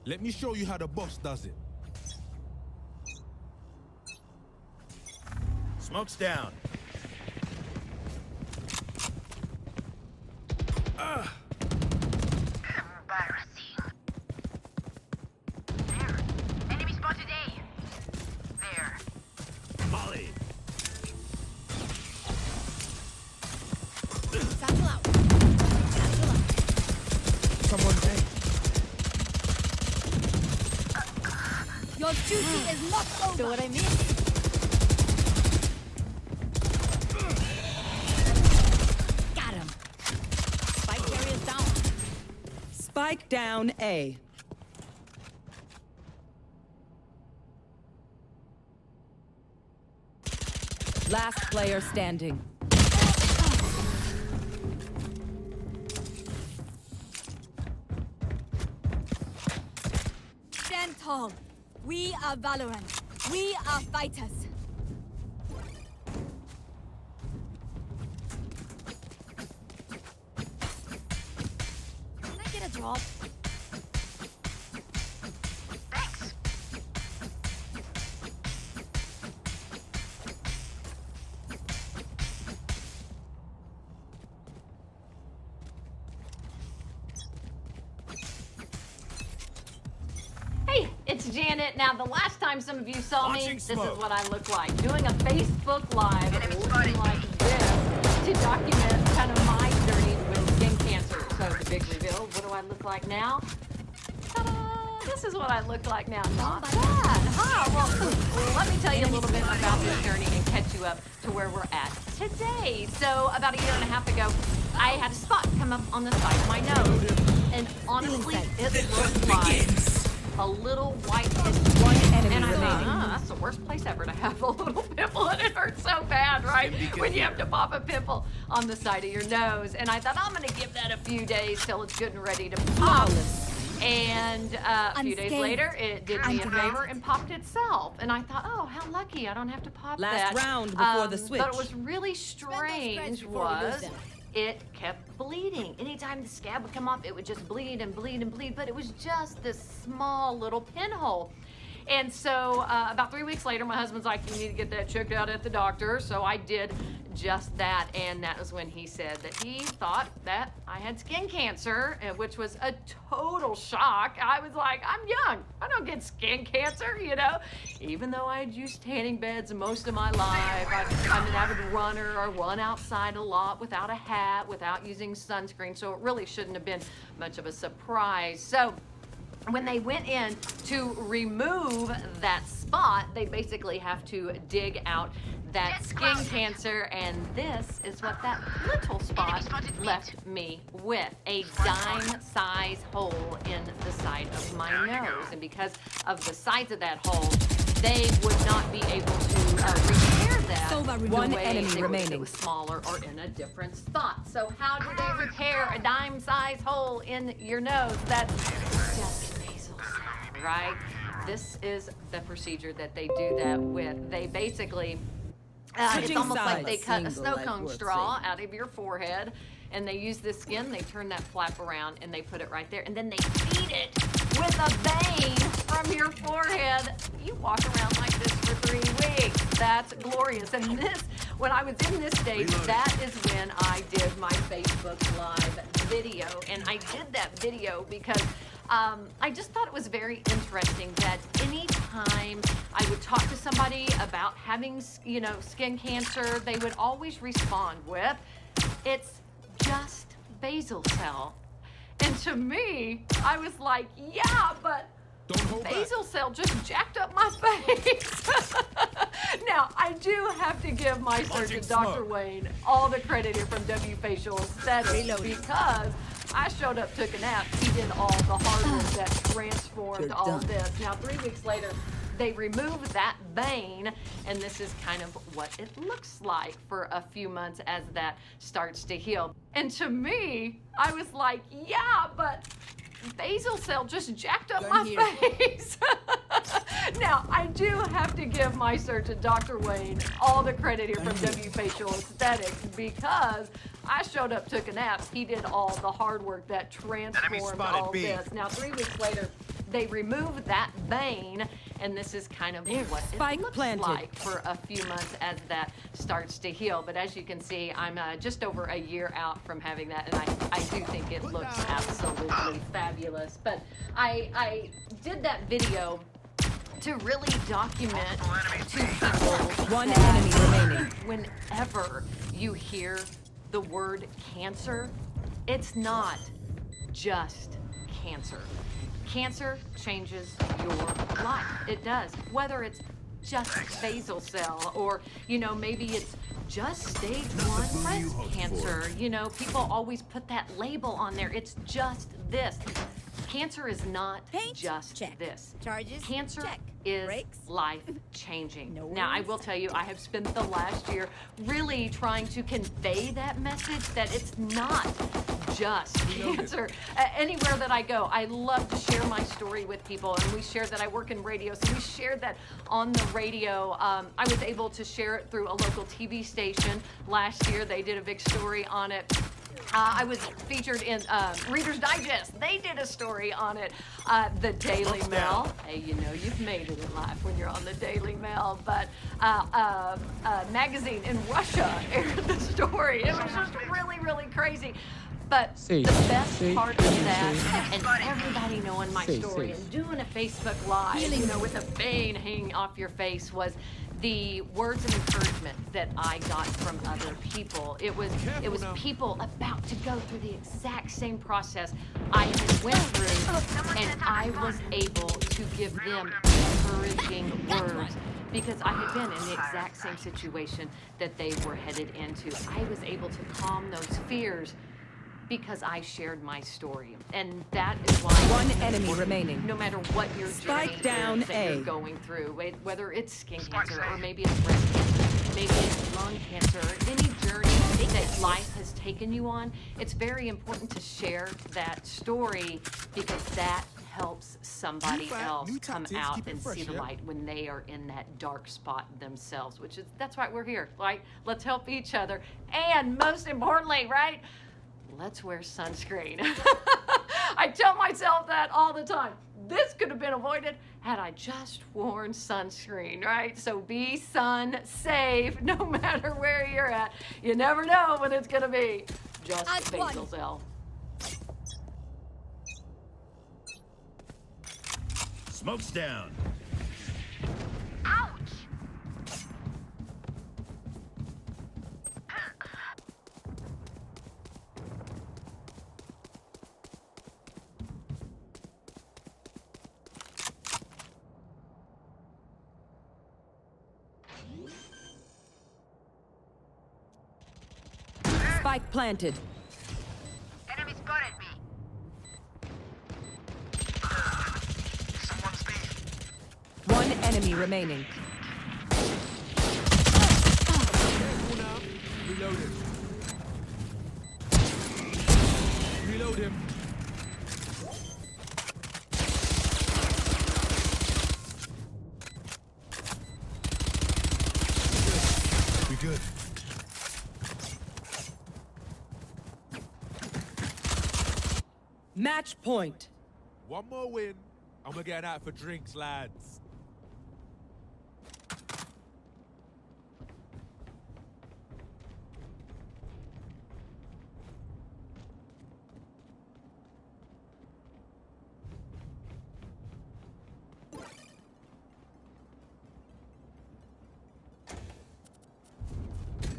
Let me show you how the boss does it. Smoke's down. Embarrassing. There. Enemy spotted A. There. Molly. Satchel out. Satchel out. Someone there. Your duty is not over. Know what I mean? Got him. Spike carrier's down. Spike down A. Last player standing. Stand tall. We are Valorant. We are fighters. Can I get a drop? Thanks. Hey, it's Janet. Now, the last time some of you saw me, Launching this is smoke. what I look like. Doing a Facebook Live Enemy looking spotted. like this to document kind of my journey with skin cancer. So the big reveal, what do I look like now? Ta-da! This is what I look like now. Not bad. Huh? Well, let me tell you a little bit about this journey and catch you up to where we're at today. So about a year and a half ago, I had a spot come up on the side of my nose. And honestly, it looked like a little white One enemy and I thought, remaining. that's the worst place ever to have a little pimple, and it hurts so bad, right? When you have to pop a pimple on the side of your nose. And I thought, I'm gonna give that a few days till it's good and ready to pop. And a few days Unscathed. later, it did me a favor and popped itself. And I thought, oh, how lucky, I don't have to pop Last that. round before the But it switch. was really strange before we lose was them. it kept bleeding. Anytime the scab would come up, it would just bleed and bleed and bleed, but it was just this small little pinhole. And so about 3 weeks later, my husband's like, you need to get that checked out at the doctor. So I did just that, and that was when he said that he thought that I had skin cancer, which was a total shock. I was like, I'm young. I don't get skin cancer, you know? Even though I had used tanning beds most of my life, I'm an avid runner. I run outside a lot without a hat, without using sunscreen, so it really shouldn't have been much of a surprise. So when they went in to remove that spot, they basically have to dig out that skin cancer, and this is what that little spot left me with, a dime-size hole in the side of my nose. And because of the size of that hole, they would not be able to repair that the One way enemy they would if remaining. it was smaller or in a different spot. So how do they repair a dime-size hole in your nose? That's just nasal cell, right? This is the procedure that they do that with. They basically, it's Switching almost like sides. they cut a Single snow life cone worth straw saving. out of your forehead, and they use this skin, they turn that flap around, and they put it right there, and then they feed it with a vein from your forehead. You walk around like this for 3 weeks. That's glorious. And this, when I was in this stage, that is when I did my Facebook Live video. And I did that video because I just thought it was very interesting that anytime I would talk to somebody about having, you know, skin cancer, they would always respond with, it's just basal cell. And to me, I was like, yeah, but Don't hold back. basal cell just jacked up my face. Now, I do have to give my surgeon, Dr. smoke. Wayne, all the credit here from W Facial Aesthetics because I showed up, took a nap. He did all the hard work that transformed You're all done. of this. Now, 3 weeks later, they removed that vein, and this is kind of what it looks like for a few months as that starts to heal. And to me, I was like, yeah, but basal cell just jacked up my face. Now, I do have to give my surgeon, Dr. Wayne, all the credit here from W Facial Aesthetics because I showed up, took a nap. He did all the hard work that transformed spotted all B. this. Now, 3 weeks later, They remove that vein, and this is kind of what Spike it looks planted. like for a few months as that starts to heal. But as you can see, I'm just over a year out from having that, and I do think it looks absolutely fabulous. But I did that video to really document to people One that enemy remaining. whenever you hear the word cancer, it's not just cancer. Cancer changes your life. It does. Whether it's just basal cell or, you know, maybe it's just stage 1 breast cancer. You know, people always put that label on there. It's just this. Cancer is not Paint? just Check. this. Charges? Cancer Check. is Brakes? life-changing. No Now, I worries. will tell you, I have spent the last year really trying to convey that message that it's not just cancer. Anywhere that I go, I love to share my story with people, and we share that I work in radio, so we shared that on the radio. I was able to share it through a local TV station last year. They did a big story on it. I was featured in Reader's Digest. They did a story on it. The Daily Mail. Hey, you know you've made it in life when you're on the Daily Mail. But a magazine in Russia aired the story. It was just really, really crazy. But the best part of that, and everybody knowing my story and doing a Facebook Live, you know, with a vein hanging off your face, was the words of encouragement that I got from other people. It was people about to go through the exact same process I had went through, and I was able to give them encouraging words because I had been in the exact same situation that they were headed into. I was able to calm those fears because I shared my story. And that is why One enemy remaining. no matter what your Spike journey down is that A. you're going through, whether it's skin cancer or maybe it's breast cancer, maybe it's lung cancer, or any journey that life has taken you on, it's very important to share that story because that helps somebody New fact, else new come tactics, out keep it and fresh, see the yeah? light when they are in that dark spot themselves, which is, that's why we're here, right? Let's help each other. And most importantly, right? Let's wear sunscreen. I tell myself that all the time. This could have been avoided had I just worn sunscreen, right? So be sun safe no matter where you're at. You never know when it's gonna be just Act one. basal cell. Smoke's down. Ouch! Spike planted. Enemy spotted me. Someone's B. One enemy remaining. Careful now. Reload him. Reload him. We good. Match point. One more win, and we're getting out for drinks, lads.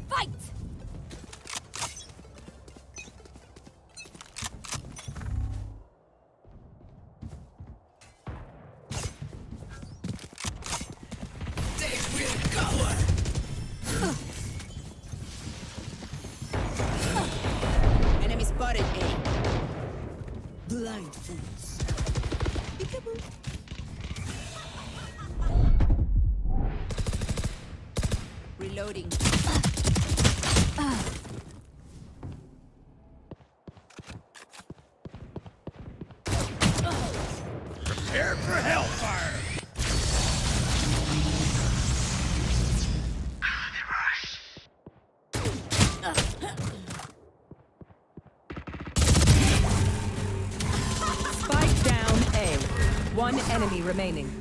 Fight! Enemy spotted A. Blind fools. Peekaboo. Reloading. Prepare for hellfire. Spike down A. One One enemy remaining.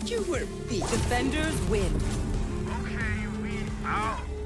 You were beat. Defenders win.